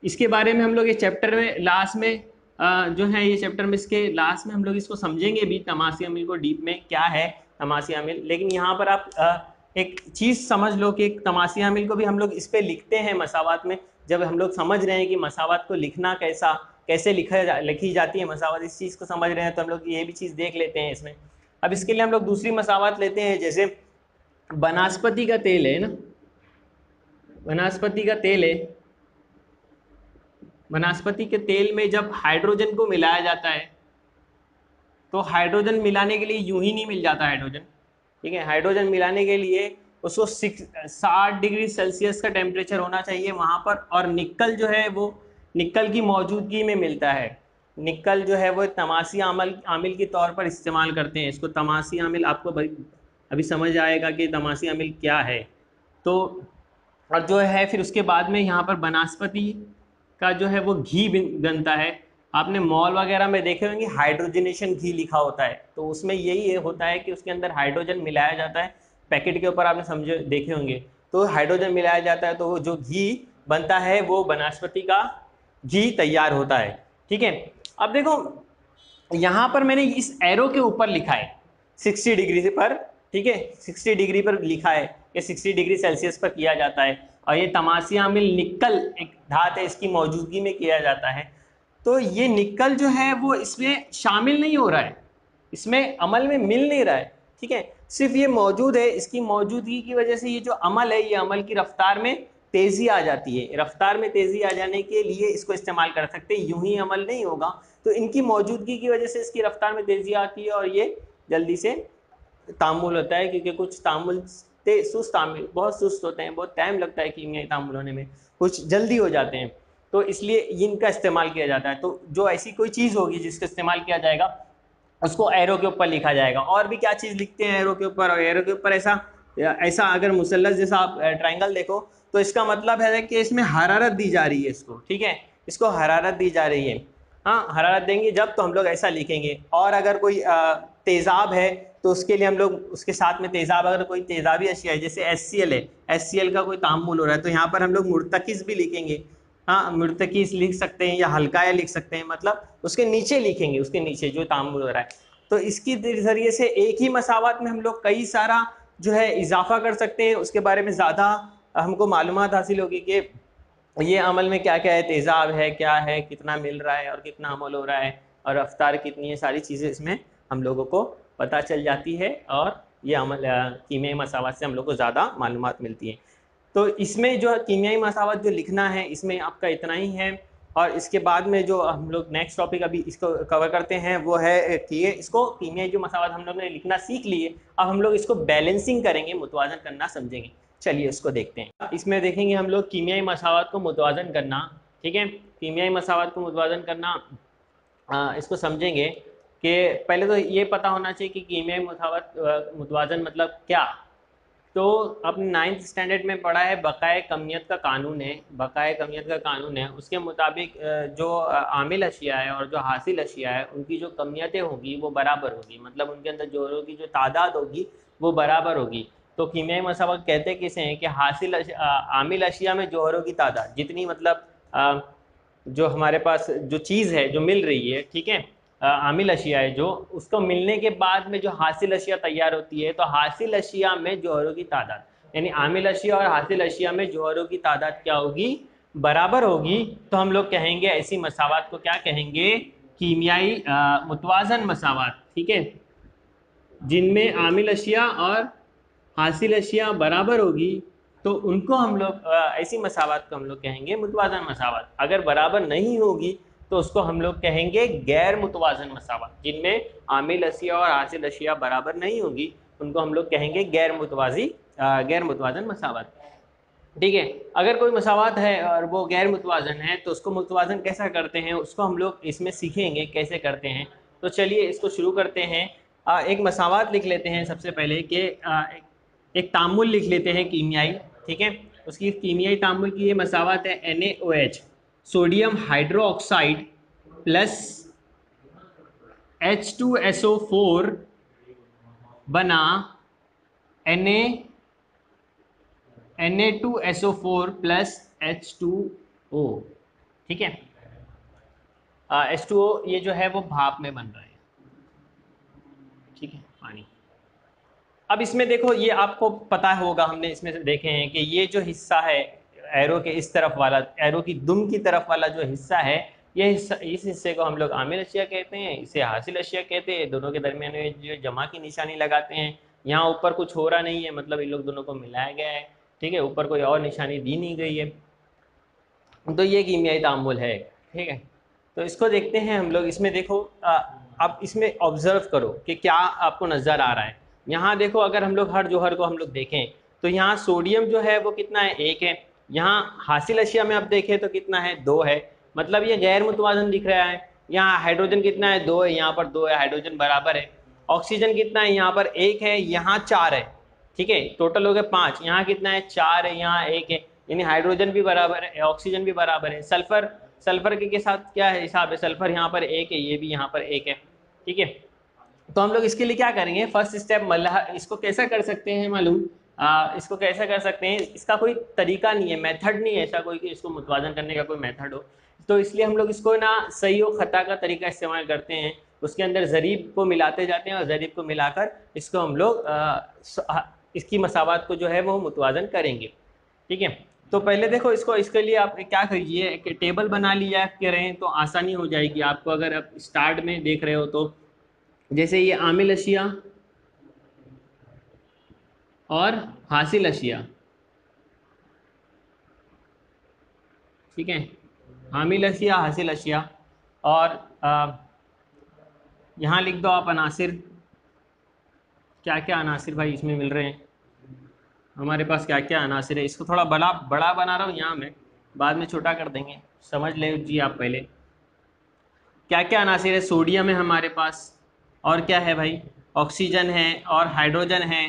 इसके बारे में हम लोग ये चैप्टर में लास्ट में जो है ये चैप्टर में इसके लास्ट में हम लोग इसको समझेंगे भी, तमासी अमील को डीप में क्या है तमासी अमील। लेकिन यहाँ पर आप एक चीज़ समझ लो कि तमासी अमील को भी हम लोग इस पे लिखते हैं मसावत में। जब हम लोग समझ रहे हैं कि मसावत को लिखना कैसे लिखी जाती है मसावत, इस चीज़ को समझ रहे हैं तो हम लोग ये भी चीज़ देख लेते हैं इसमें। अब इसके लिए हम लोग दूसरी मसावत लेते हैं, जैसे वनस्पति का तेल है ना, वनस्पति का तेल है, वनस्पति के तेल में जब हाइड्रोजन को मिलाया जाता है तो हाइड्रोजन मिलाने के लिए यूं ही नहीं मिल जाता हाइड्रोजन, ठीक है। हाइड्रोजन मिलाने के लिए उसको 60 डिग्री सेल्सियस का टेम्परेचर होना चाहिए वहाँ पर, और निकल जो है वो निकल की मौजूदगी में मिलता है। निकल जो है वो तमासी आमिल के तौर पर इस्तेमाल करते हैं इसको। तमासी आमिल आपको अभी समझ आएगा कि तमासी आमिल क्या है। तो और जो है फिर उसके बाद में यहाँ पर वनस्पति का जो है वो घी बनता है। आपने मॉल वगैरह में देखे होंगे हाइड्रोजनेशन घी लिखा होता है, तो उसमें यही होता है कि उसके अंदर हाइड्रोजन मिलाया जाता है। पैकेट के ऊपर आपने समझे देखे होंगे, तो हाइड्रोजन मिलाया जाता है, तो वो जो घी बनता है वो वनस्पति का घी तैयार होता है, ठीक है। अब देखो यहाँ पर मैंने इस एरो के ऊपर लिखा है 60 डिग्री पर, ठीक है, 60 डिग्री पर लिखा है कि 60 डिग्री सेल्सियस पर किया जाता है। और ये तमासी आमिल निकल एक धात है, इसकी मौजूदगी में किया जाता है। तो ये निकल जो है वो इसमें शामिल नहीं हो रहा है, इसमें अमल में मिल नहीं रहा है, ठीक है, सिर्फ ये मौजूद है। इसकी मौजूदगी की वजह से ये जो अमल है, ये अमल की रफ्तार में तेजी आ जाती है। रफ्तार में तेजी आ जाने के लिए इसको इस्तेमाल कर सकते हैं, यूं ही अमल नहीं होगा। तो इनकी मौजूदगी की वजह से इसकी रफ्तार में तेजी आती है और ये जल्दी से तामुल होता है, क्योंकि कुछ तामुल सुस्त तामुल बहुत सुस्त होते हैं, बहुत टाइम लगता है कीमियाई तामुल होने में, कुछ जल्दी हो जाते हैं, तो इसलिए इनका इस्तेमाल किया जाता है। तो जो ऐसी कोई चीज़ होगी जिसका इस्तेमाल किया जाएगा उसको एरो के ऊपर लिखा जाएगा। और भी क्या चीज़ लिखते हैं एरो के ऊपर, और एरो के ऊपर ऐसा अगर मुसल्लस जैसा आप ट्राइंगल देखो तो इसका मतलब है कि इसमें हरारत दी जा रही है इसको, ठीक है, इसको हरारत दी जा रही है। हाँ, हरारत देंगे जब तो हम लोग ऐसा लिखेंगे। और अगर कोई तेज़ाब है तो उसके लिए हम लोग उसके साथ में तेज़ाब, अगर कोई तेज़ाबी अशिया है जैसे HCl है, HCl का कोई तामुल हो रहा है तो यहाँ पर हम लोग मुर्तकिस भी लिखेंगे। हाँ, मुर्तकिस लिख सकते हैं या हल्काया लिख सकते हैं, मतलब उसके नीचे लिखेंगे, उसके नीचे जो तामुल हो रहा है। तो इसकी ज़रिए से एक ही मसावत में हम लोग कई सारा जो है इजाफा कर सकते हैं, उसके बारे में ज़्यादा हमको मालूमात हासिल होगी कि ये अमल में क्या क्या है, तेज़ाब है क्या है, कितना मिल रहा है और कितना अमल हो रहा है, और रफ्तार कितनी है, सारी चीज़ें इसमें हम लोगों को पता चल जाती है और ये कीमियाई मसावत से हम लोग को ज़्यादा मालूमात मिलती है। तो इसमें जो कीमियाई मसावत जो लिखना है इसमें आपका इतना ही है। और इसके बाद में जो हम लोग नेक्स्ट टॉपिक अभी इसको कवर करते हैं वो है कि ये इसको कीमियाई जो मसावत हम लोग ने लिखना सीख लिए, अब हम लोग इसको बैलेंसिंग करेंगे, मुतवाजन करना समझेंगे। चलिए इसको देखते हैं। इसमें देखेंगे हम लोग कीमियाई मसावत को मुतवाजन करना। ठीक है, कीमियाई मसावत को मुतवाजन करना इसको समझेंगे कि पहले तो ये पता होना चाहिए कि कीमियाई मुतवाजन मतलब क्या। तो अपने 9th स्टैंडर्ड में पढ़ा है बकाए कमियत का कानून है, बकाए कमियत का कानून है। उसके मुताबिक जो आमिल अशिया है और जो हासिल अशिया है उनकी जो कमियतें होगी वो बराबर होगी, मतलब उनके अंदर जोहरों की जो तादाद होगी वो बराबर होगी। तो कीमियाई मसावत कहते किसे हैं कि आमिल अशिया में जोहरों की तादाद जितनी, मतलब जो हमारे पास जो चीज़ है जो मिल रही है, ठीक है, आमिल अशिया है जो, उसको मिलने के बाद में जो हासिल अशिया तैयार होती है, तो हासिल अशिया में जौहरों की तादाद, यानी आमिल अशिया और हासिल अशिया में जौहरों की तादाद क्या होगी, बराबर होगी। तो हम लोग कहेंगे ऐसी मसावत को क्या कहेंगे, कीमियाई मुतवाजन मसावत। ठीक है, जिनमें आमिल अशिया और हासिल अशिया बराबर होगी तो उनको हम लोग ऐसी मसावत को हम लोग कहेंगे मुतवाजन मसावत। अगर बराबर नहीं होगी तो उसको हम लोग कहेंगे गैर मुतवाजन मसावत। जिनमें आमिल अशिया और हासिल अशिया बराबर नहीं होगी उनको हम लोग कहेंगे गैर मुतवाजन मसावत। ठीक है, अगर कोई मसावत है और वो गैर मुतवाजन है तो उसको मुतवाजन कैसा करते हैं उसको हम लोग इसमें सीखेंगे कैसे करते हैं। तो चलिए इसको शुरू करते हैं। एक मसावत लिख लेते हैं सबसे पहले कि एक तामुल लिख लेते हैं कीमियाई। ठीक है, उसकी कीमियाई तामुल की ये मसावत है NaOH, sodium hydroxide plus H2SO4 बना Na2SO4 प्लस H2O। ठीक है, H2O ये जो है वो भाप में बन रहा है। ठीक है, पानी। अब इसमें देखो ये आपको पता होगा, हमने इसमें से देखे हैं कि ये जो हिस्सा है एरो के इस तरफ वाला, एरो की दुम की तरफ वाला जो हिस्सा है, ये हिस्सा, इस हिस्से को हम लोग आमिल अशिया कहते हैं, इसे हासिल अशिया कहते हैं। दोनों के दरमियान में जो जमा की निशानी लगाते हैं, यहाँ ऊपर कुछ हो रहा नहीं है, मतलब इन लोग दोनों को मिलाया गया है। ठीक है, ऊपर कोई और निशानी दी नहीं गई है। तो ये कीमियाई तामुल है। ठीक है, तो इसको देखते हैं हम लोग। इसमें देखो अब इसमें ऑब्जर्व करो कि क्या आपको नज़र आ रहा है। यहाँ देखो, अगर हम लोग हर जोहर को हम लोग देखें तो यहाँ सोडियम जो है वो कितना है, 1 है। यहाँ हासिल अशिया में आप देखें तो कितना है, 2 है। मतलब ये गैर मुतवाजन दिख रहा है। यहाँ हाइड्रोजन कितना है, 2 है, यहाँ पर 2 है, हाइड्रोजन बराबर है। ऑक्सीजन कितना है, यहाँ पर 1 है, यहाँ 4 है। ठीक है, टोटल हो गए 5। यहाँ कितना है, 4 है, यहाँ 1 है, यानी हाइड्रोजन भी बराबर है, ऑक्सीजन भी बराबर है। सल्फर, सल्फर के साथ क्या है हिसाब है, सल्फर यहाँ पर 1 है, ये भी यहाँ पर 1 है। ठीक है, तो हम लोग इसके लिए क्या करेंगे, फर्स्ट स्टेप इसको कैसा कर सकते हैं मालूम, इसको कैसा कर सकते हैं, इसका कोई तरीका नहीं है, मेथड नहीं है ऐसा कोई कि इसको मुतवाजन करने का कोई मेथड हो। तो इसलिए हम लोग इसको ना सही व खता का तरीका इस्तेमाल करते हैं। उसके अंदर ज़रीब को मिलाते जाते हैं और ज़रीब को मिलाकर इसको हम लोग इसकी मसावत को जो है वो मुतवाजन करेंगे। ठीक है, तो पहले देखो इसको, इसके लिए आप क्या करिए कि टेबल बना लिया करें तो आसानी हो जाएगी आपको। अगर आप स्टार्ट में देख रहे हो तो जैसे ये आमिल अशिया और हासिल अशिया, ठीक है, आमिल अशिया हासिल अशिया, और यहाँ लिख दो आप अनासिर, क्या क्या अनासिर भाई इसमें मिल रहे हैं हमारे पास, क्या क्या अनासिर है। इसको थोड़ा बड़ा बड़ा बना रहा हूँ यहाँ में, बाद में छोटा कर देंगे, समझ ले जी आप पहले क्या क्या अनासिर है। सोडियम है हमारे पास, और क्या है भाई, ऑक्सीजन है और हाइड्रोजन है,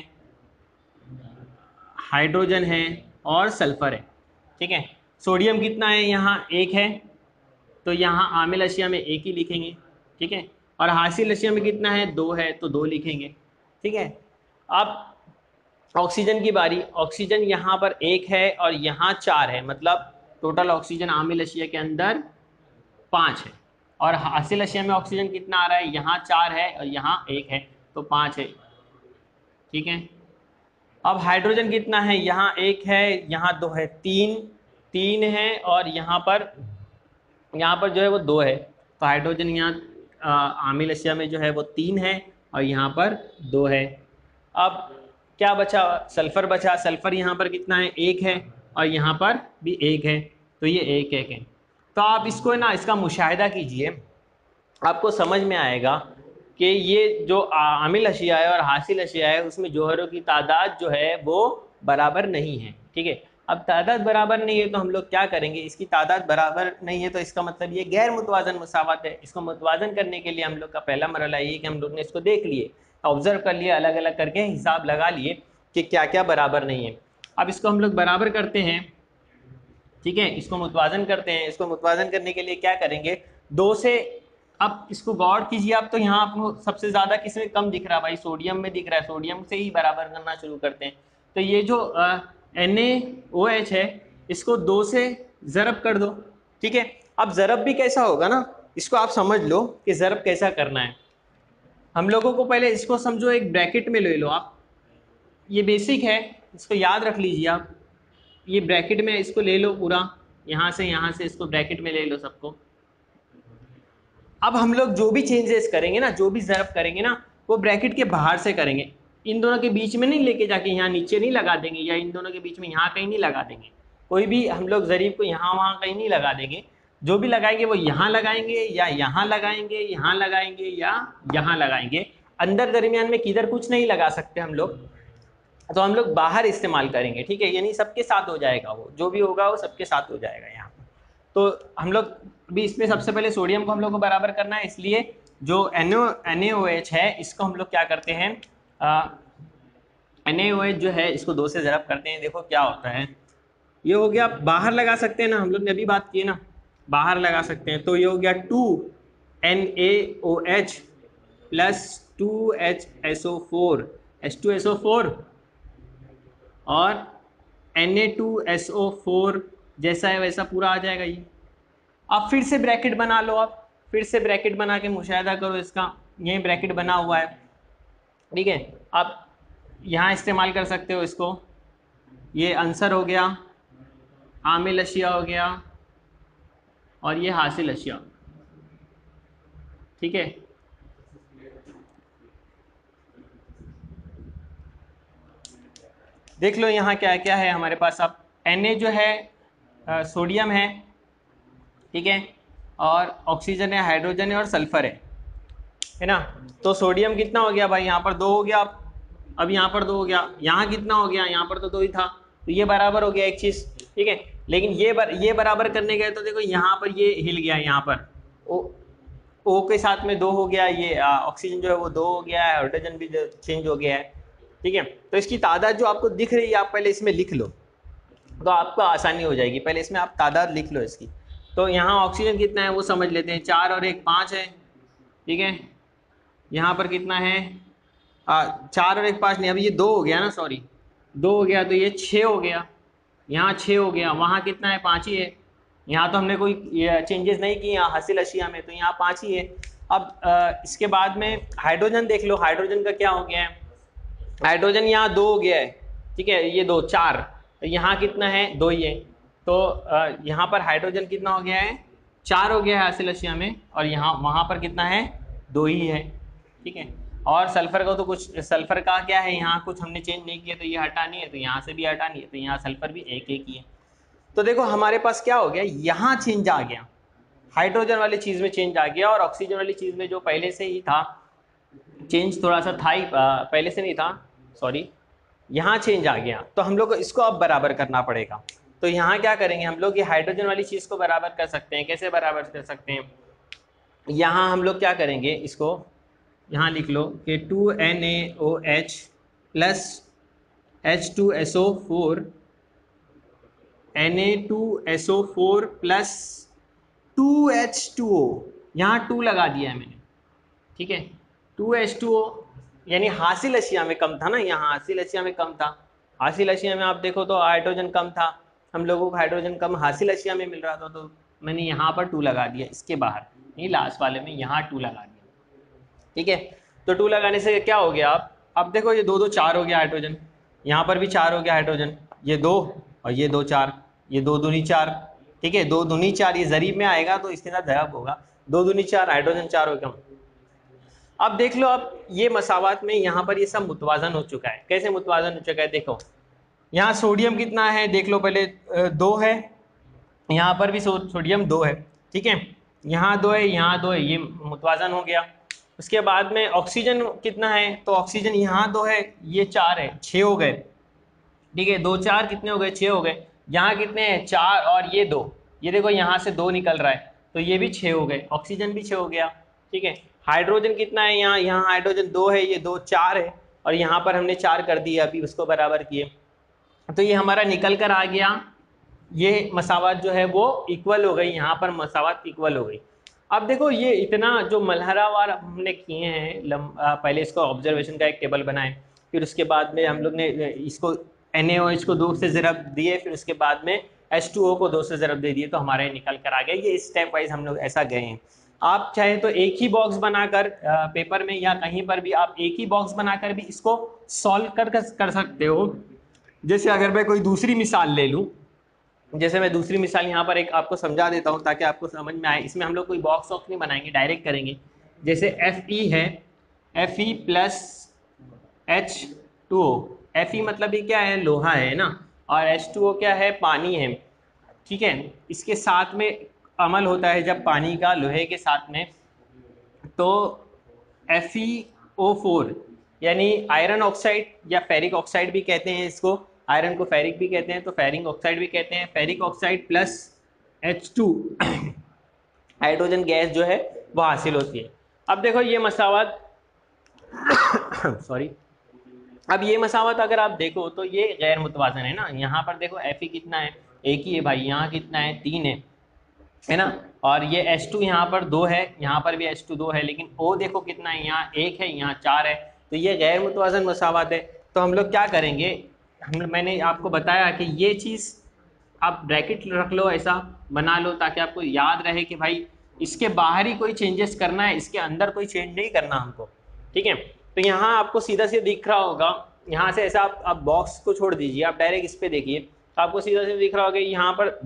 हाइड्रोजन है और सल्फर है। ठीक है, सोडियम कितना है, यहाँ 1 है, तो यहाँ आमिल अशिया में 1 ही लिखेंगे। ठीक है, और हासिल अशिया में कितना है, 2 है, तो 2 लिखेंगे। ठीक है, अब ऑक्सीजन की बारी। ऑक्सीजन यहाँ पर 1 है और यहाँ 4 है, मतलब टोटल ऑक्सीजन आमिल अशिया के अंदर 5 है। और हासिल अशिया में ऑक्सीजन कितना आ रहा है, यहाँ 4 है और यहाँ 1 है, तो 5 है। ठीक है, अब हाइड्रोजन कितना है, यहाँ 1 है, यहाँ 2 है, 3 है, और यहाँ पर जो है वो 2 है, तो हाइड्रोजन यहाँ आमिल अशिया में जो है वो 3 है और यहाँ पर 2 है। अब क्या बचा, सल्फर बचा। सल्फर यहाँ पर कितना है, 1 है और यहाँ पर भी 1 है, तो ये 1 है। तो आप इसको ना इसका मुशाहिदा कीजिए, आपको समझ में आएगा कि ये जो आमिल अशिया है और हासिल अशिया है उसमें जौहरों की तादाद जो है वो बराबर नहीं है। ठीक है, अब तादाद बराबर नहीं है तो हम लोग क्या करेंगे, इसकी तादाद बराबर नहीं है तो इसका मतलब ये गैर मुतवाज़न मुसावत है। इसको मुतवाज़न करने के लिए हम लोग का पहला मरहला ये कि हम लोग ने इसको देख लिए, ऑब्जर्व कर लिए, अलग अलग करके हिसाब लगा लिए कि क्या क्या बराबर नहीं है। अब इसको हम लोग बराबर करते हैं, ठीक है, इसको मुतवाज़न करते हैं। इसको मुतवाज़न करने के लिए क्या करेंगे, 2 से, अब इसको गौर कीजिए आप, तो यहाँ आपको सबसे ज़्यादा किसमें कम दिख रहा है भाई, सोडियम में दिख रहा है। सोडियम से ही बराबर करना शुरू करते हैं। तो ये जो NaOH है इसको 2 से ज़रब कर दो। ठीक है, अब ज़रब भी कैसा होगा ना, इसको आप समझ लो कि ज़रब कैसा करना है। हम लोगों को पहले इसको समझो, एक ब्रैकेट में ले लो आप, ये बेसिक है, इसको याद रख लीजिए आप। ये ब्रैकेट में इसको ले लो पूरा, यहाँ से इसको ब्रैकेट में ले लो सबको। अब हम लोग जो भी चेंजेस करेंगे ना, जो भी ज़रब करेंगे ना, वो ब्रैकेट के बाहर से करेंगे। इन दोनों के बीच में नहीं लेके जाके यहाँ नीचे नहीं लगा देंगे, या इन दोनों के बीच में यहाँ कहीं नहीं लगा देंगे। कोई भी हम लोग ज़रीब को यहाँ वहाँ कहीं नहीं लगा देंगे। जो भी लगाएंगे वो यहाँ लगाएंगे, या यहाँ लगाएंगे, यहाँ लगाएंगे, या यहाँ लगाएंगे। अंदर दरमियान में किधर कुछ नहीं लगा सकते हम लोग, तो हम लोग बाहर इस्तेमाल करेंगे। ठीक है, यानी सबके साथ हो जाएगा, वो जो भी होगा वो सबके साथ हो जाएगा यहाँ। तो हम लोग भी इसमें सबसे पहले सोडियम को हम लोग को बराबर करना है, इसलिए जो NaOH है इसको हम लोग क्या करते हैं, NaOH जो है इसको 2 से ज़रब करते हैं। देखो क्या होता है, ये हो गया, बाहर लगा सकते हैं ना, हम लोग ने अभी बात की ना, बाहर लगा सकते हैं। तो ये हो गया 2NaOH प्लस 2HSO4 H2SO4 और Na2SO4 जैसा है वैसा पूरा आ जाएगा ये। अब फिर से ब्रैकेट बना लो, आप फिर से ब्रैकेट बना के मुशाहिदा करो इसका, यही ब्रैकेट बना हुआ है। ठीक है, आप यहाँ इस्तेमाल कर सकते हो इसको। ये आंसर हो गया, आमिल अशिया हो गया और ये हासिल अशिया। ठीक है, देख लो यहाँ क्या क्या है हमारे पास। अब Na जो है सोडियम है, ठीक है, और ऑक्सीजन है, हाइड्रोजन है और सल्फर है ना। तो सोडियम कितना हो गया भाई, यहाँ पर 2 हो गया। अब यहाँ पर 2 हो गया, यहाँ कितना हो गया, यहाँ पर तो 2 ही था, तो ये बराबर हो गया एक चीज़। ठीक है, लेकिन ये बराबर करने गए तो देखो यहाँ पर ये हिल गया, यहाँ पर O के साथ में 2 हो गया, ये ऑक्सीजन जो है वो 2 हो गया है, हाइड्रोजन भी चेंज हो गया है। ठीक है, तो इसकी तादाद जो आपको दिख रही है आप पहले इसमें लिख लो, तो आपको आसानी हो जाएगी। पहले इसमें आप तादाद लिख लो इसकी। तो यहाँ ऑक्सीजन कितना है वो समझ लेते हैं, 4 और 1 5 है। ठीक है, यहाँ पर कितना है, 4 और 1 5 नहीं, अभी ये 2 हो गया ना, सॉरी 2 हो गया, तो ये 6 हो गया, यहाँ 6 हो गया, वहाँ कितना है 5 ही है। यहाँ तो हमने कोई चेंजेस नहीं किए यहाँ हासिल अशिया में, तो यहाँ 5 ही है। अब इसके बाद में हाइड्रोजन देख लो, हाइड्रोजन का क्या हो गया है, हाइड्रोजन यहाँ 2 हो गया है। ठीक है, ये 2 4, यहाँ कितना है 2 ही है। तो यहाँ पर हाइड्रोजन कितना हो गया है, 4 हो गया है हासिल अशिया में, और यहाँ वहाँ पर कितना है 2 ही है। ठीक है, और सल्फर का तो कुछ, सल्फर का क्या है, यहाँ कुछ हमने चेंज नहीं किया, तो ये हटानी है, तो यहाँ से भी हटानी है, तो यहाँ सल्फर भी 1 1 ही है। तो देखो हमारे पास क्या हो गया, यहाँ चेंज आ गया, हाइड्रोजन वाली चीज़ में चेंज आ गया, और ऑक्सीजन वाली चीज़ में जो पहले से ही था चेंज, थोड़ा सा था ही, पहले से नहीं था, सॉरी, यहाँ चेंज आ गया। तो हम लोग को इसको अब बराबर करना पड़ेगा। तो यहाँ क्या करेंगे हम लोग, ये हाइड्रोजन वाली चीज़ को बराबर कर सकते हैं। कैसे बराबर कर सकते हैं, यहाँ हम लोग क्या करेंगे, इसको यहाँ लिख लो कि 2NaOH plus H2SO4 Na2SO4 plus 2H2O, यहाँ 2 लगा दिया है मैंने। ठीक है, 2H2O, यानी हासिल अशिया में कम था ना, यहाँ हासिल अशिया में कम था। हासिल अशिया में आप देखो तो हाइड्रोजन कम था, हम लोगों को हाइड्रोजन कम हासिल अशिया में मिल रहा था, तो मैंने यहाँ पर 2 लगा दिया, इसके बाहर नहीं, लास्ट वाले में यहाँ 2 लगा दिया। ठीक है, तो 2 लगाने से क्या हो गया, अब देखो ये 2 2 4 हो गया हाइड्रोजन, यहाँ पर भी 4 हो गया हाइड्रोजन, ये 2 और ये 2 4, ये 2 दूनी 4। ठीक है, 2 दूनी 4, ये जरीब में आएगा तो इसके साथ ज़रब होगा, 2 दूनी 4, हाइड्रोजन 4 हो गया, अब देख लो, अब ये मसावात में यहाँ पर ये सब मुतवाजन हो चुका है। कैसे मुतवाजन हो चुका है, देखो यहाँ सोडियम कितना है, देख लो पहले 2 है, यहाँ पर भी सोडियम 2 है, ठीक है, यहाँ 2 है, यहाँ 2 है, ये मुतवाजन हो गया। उसके बाद में ऑक्सीजन कितना है, तो ऑक्सीजन यहाँ 2 है, ये 4 है, 6 हो गए, ठीक है, 2 4 कितने हो गए, 6 हो गए। यहाँ कितने हैं, 4 और ये 2, ये देखो यहाँ से 2 निकल रहा है, तो ये भी 6 हो गए, ऑक्सीजन भी 6 हो गया, ठीक है। हाइड्रोजन कितना है, यहाँ यहाँ हाइड्रोजन 2 है, ये 2 4 है, और यहाँ पर हमने 4 कर दिए, अभी उसको बराबर किए, तो ये हमारा निकल कर आ गया। ये मसावत जो है वो इक्वल हो गई, यहाँ पर मसावत इक्वल हो गई। अब देखो ये इतना जो मल्हरावार हमने किए हैं, पहले इसको ऑब्जर्वेशन का एक टेबल बनाए, फिर उसके बाद में हम लोग ने इसको NaOH को 2 से ज़रब दिए, फिर उसके बाद में H2O को 2 से ज़रब दे दिए, तो हमारा ये निकल कर आ गया। ये स्टेप वाइज हम लोग ऐसा गए हैं। आप चाहे तो एक ही बॉक्स बनाकर पेपर में या कहीं पर भी आप एक ही बॉक्स बनाकर भी इसको सॉल्व कर सकते हो। जैसे अगर मैं कोई दूसरी मिसाल ले लूँ, जैसे मैं दूसरी मिसाल यहाँ पर एक आपको समझा देता हूँ ताकि आपको समझ में आए। इसमें हम लोग कोई बॉक्स वॉक्स नहीं बनाएंगे, डायरेक्ट करेंगे। जैसे Fe है, Fe प्लस H2O, Fe मतलब ये क्या है, लोहा है ना, और H2O क्या है, पानी है, ठीक है। इसके साथ में अमल होता है जब पानी का लोहे के साथ में, तो FeO4 यानी आयरन ऑक्साइड या फेरिक ऑक्साइड भी कहते हैं इसको, आयरन को फेरिक भी कहते हैं, तो फेरिक ऑक्साइड भी कहते हैं। Ferric oxide plus H2 hydrogen gas जो है वो हासिल होती है। अब देखो ये मसावत सॉरी, अब ये मसावत अगर आप देखो तो ये गैर मुतवाजन है ना। यहाँ पर देखो Fe कितना है, एक ही है भाई, यहाँ कितना है, 3 है ना, और ये H2 यहाँ पर 2 है, यहाँ पर भी H2 2 है, लेकिन O देखो कितना है, यहाँ 1 है, यहाँ 4 है, तो ये गैर मुतवाजन मसावत है। तो हम लोग क्या करेंगे, मैंने आपको बताया कि ये चीज़ आप ब्रैकेट रख लो, ऐसा बना लो ताकि आपको याद रहे कि भाई इसके बाहर ही कोई चेंजेस करना है, इसके अंदर कोई चेंज नहीं करना हमको, ठीक है। तो यहाँ आपको सीधा सीधा दिख रहा होगा, यहाँ से ऐसा आप बॉक्स को छोड़ दीजिए, आप डायरेक्ट इस पे देखिए, आपको सीधा सीधा दिख रहा होगा यहाँ पर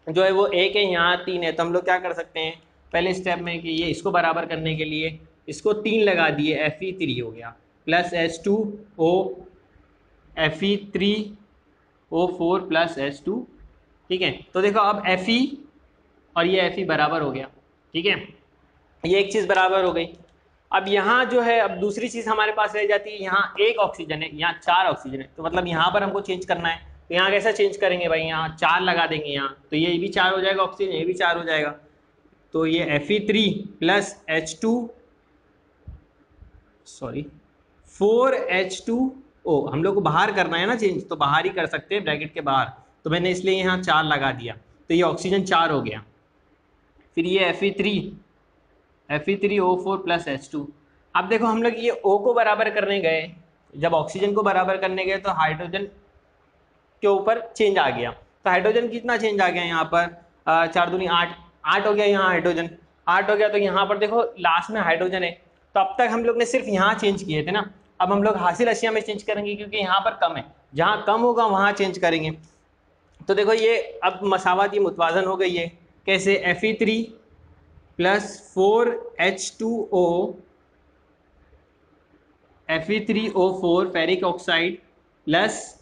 जो है वो 1 है, यहाँ 3 है। तो हम लोग क्या कर सकते हैं पहले स्टेप में कि ये इसको बराबर करने के लिए इसको 3 लगा दिए, Fe3 हो गया, plus H2O, Fe3O4 plus H2, ठीक है। तो देखो अब Fe और ये Fe बराबर हो गया, ठीक है, ये एक चीज़ बराबर हो गई। अब यहाँ जो है, अब दूसरी चीज़ हमारे पास रह जाती है, यहाँ 1 ऑक्सीजन है, यहाँ 4 ऑक्सीजन है, तो मतलब यहाँ पर हमको चेंज करना है, तो यहाँ कैसा चेंज करेंगे भाई, यहाँ 4 लगा देंगे यहाँ, तो ये भी 4 हो जाएगा ऑक्सीजन, ये भी 4 हो जाएगा, तो ये Fe3 plus H2 sorry 4H2O, हम लोग को बाहर करना है ना चेंज, तो बाहर ही कर सकते हैं ब्रैकेट के बाहर, तो मैंने इसलिए यहाँ 4 लगा दिया, तो ये ऑक्सीजन 4 हो गया। फिर ये Fe3O4 प्लस H2। अब देखो हम लोग ये O को बराबर करने गए, जब ऑक्सीजन को बराबर करने गए तो हाइड्रोजन के ऊपर चेंज आ गया, तो हाइड्रोजन कितना चेंज आ गया यहाँ पर, 4 दूनी 8, 8 हो गया, यहाँ हाइड्रोजन 8 हो गया, तो यहाँ पर देखो लास्ट में हाइड्रोजन है। तो अब तक हम लोग ने सिर्फ यहाँ चेंज किए थे ना, अब हम लोग हासिल अशिया में चेंज करेंगे क्योंकि यहाँ पर कम है, जहाँ कम होगा वहाँ चेंज करेंगे। तो देखो ये अब मसावत ये मुतवाजन हो गई है, कैसे, Fe3 plus 4H2O, Fe3O4 ferric oxide plus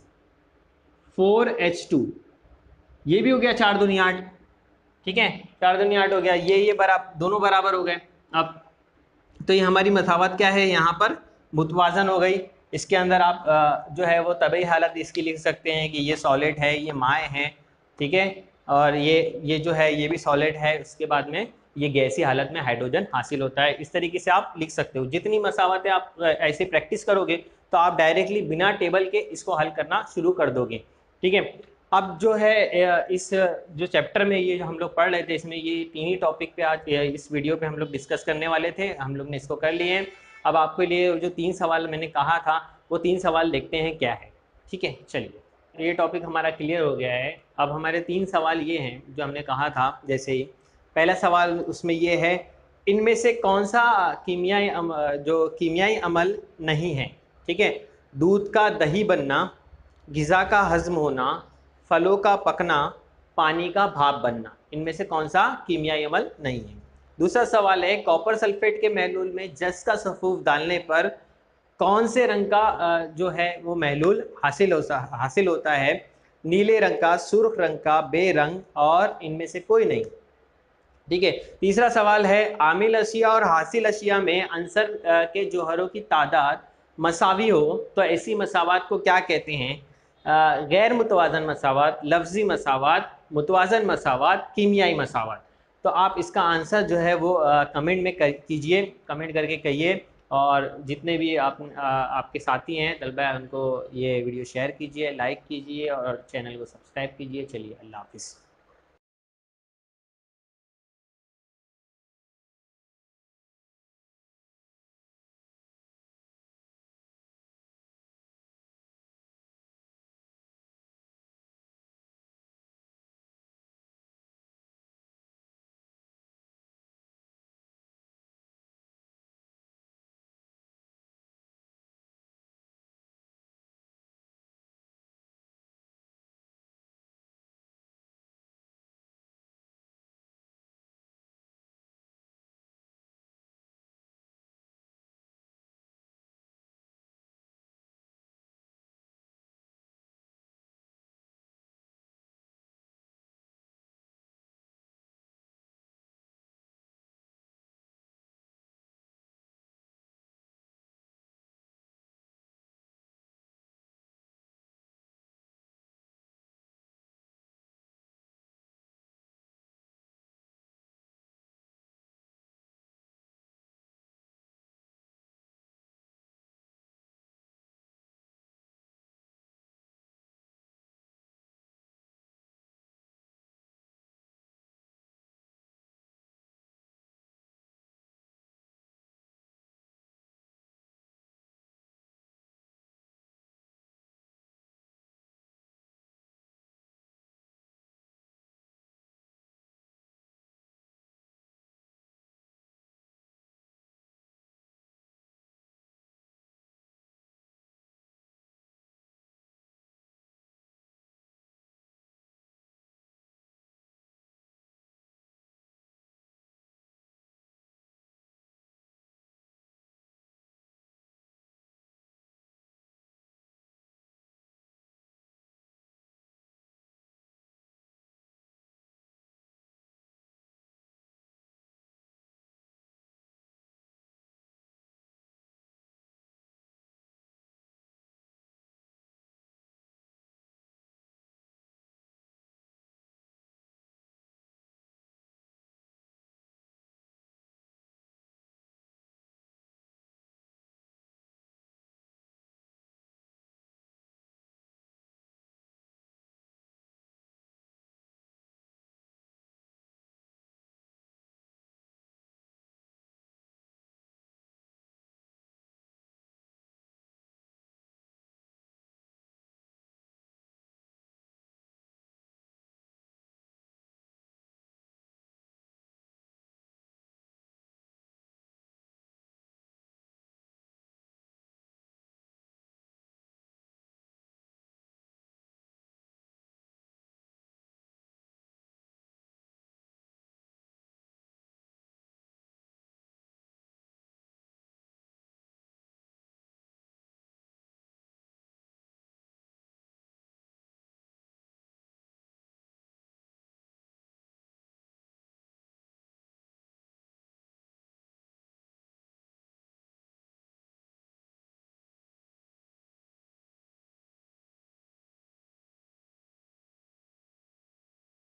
4H2, ये भी हो गया 4 दूनी 8, ठीक है, 4 दूनी 8 हो गया, ये बराबर, दोनों बराबर हो गए। अब तो ये हमारी मसावत क्या है, यहाँ पर मुतवाजन हो गई। इसके अंदर आप जो है वो तबई हालत इसकी लिख सकते हैं कि ये सॉलिड है, ये माए है, ठीक है, और ये जो है ये भी सॉलिड है, उसके बाद में ये गैसी हालत में हाइड्रोजन हासिल होता है। इस तरीके से आप लिख सकते हो। जितनी मसावतें आप ऐसे प्रैक्टिस करोगे तो आप डायरेक्टली बिना टेबल के इसको हल करना शुरू कर दोगे, ठीक है। अब जो है इस जो चैप्टर में ये जो हम लोग पढ़ रहे थे, इसमें ये 3 ही टॉपिक पे आज इस वीडियो पे हम लोग डिस्कस करने वाले थे, हम लोग ने इसको कर लिए हैं। अब आपके लिए जो 3 सवाल मैंने कहा था वो 3 सवाल देखते हैं क्या है, ठीक है। चलिए, ये टॉपिक हमारा क्लियर हो गया है। अब हमारे 3 सवाल ये हैं जो हमने कहा था। जैसे ही पहला सवाल उसमें ये है, इनमें से कौन सा जो कीमियाई अमल नहीं है, ठीक है। दूध का दही बनना, ग़िज़ा का हज़म होना, फलों का पकना, पानी का भाप बनना, इनमें से कौन सा कीमियाई अमल नहीं है। दूसरा सवाल है कॉपर सल्फेट के महलूल में जस का सफूफ डालने पर कौन से रंग का जो है वो महलूल हासिल होता है? नीले रंग का, सुर्ख रंग का, बेरंग और इनमें से कोई नहीं। ठीक है। तीसरा सवाल है आमिल अशिया और हासिल अशिया में अंसर के जौहरों की तादाद मसावी हो तो ऐसी मसावात को क्या कहते हैं? गैर मुतवाजन मसावात, लफ्जी मसावात, मुतवाजन मसावात, कीमियाई मसावात। तो आप इसका आंसर जो है वो कमेंट में कीजिए, कमेंट करके कहिए। और जितने भी आपके साथी हैं तलबा उनको ये वीडियो शेयर कीजिए, लाइक कीजिए और चैनल को सब्सक्राइब कीजिए। चलिए, अल्लाह हाफिज़।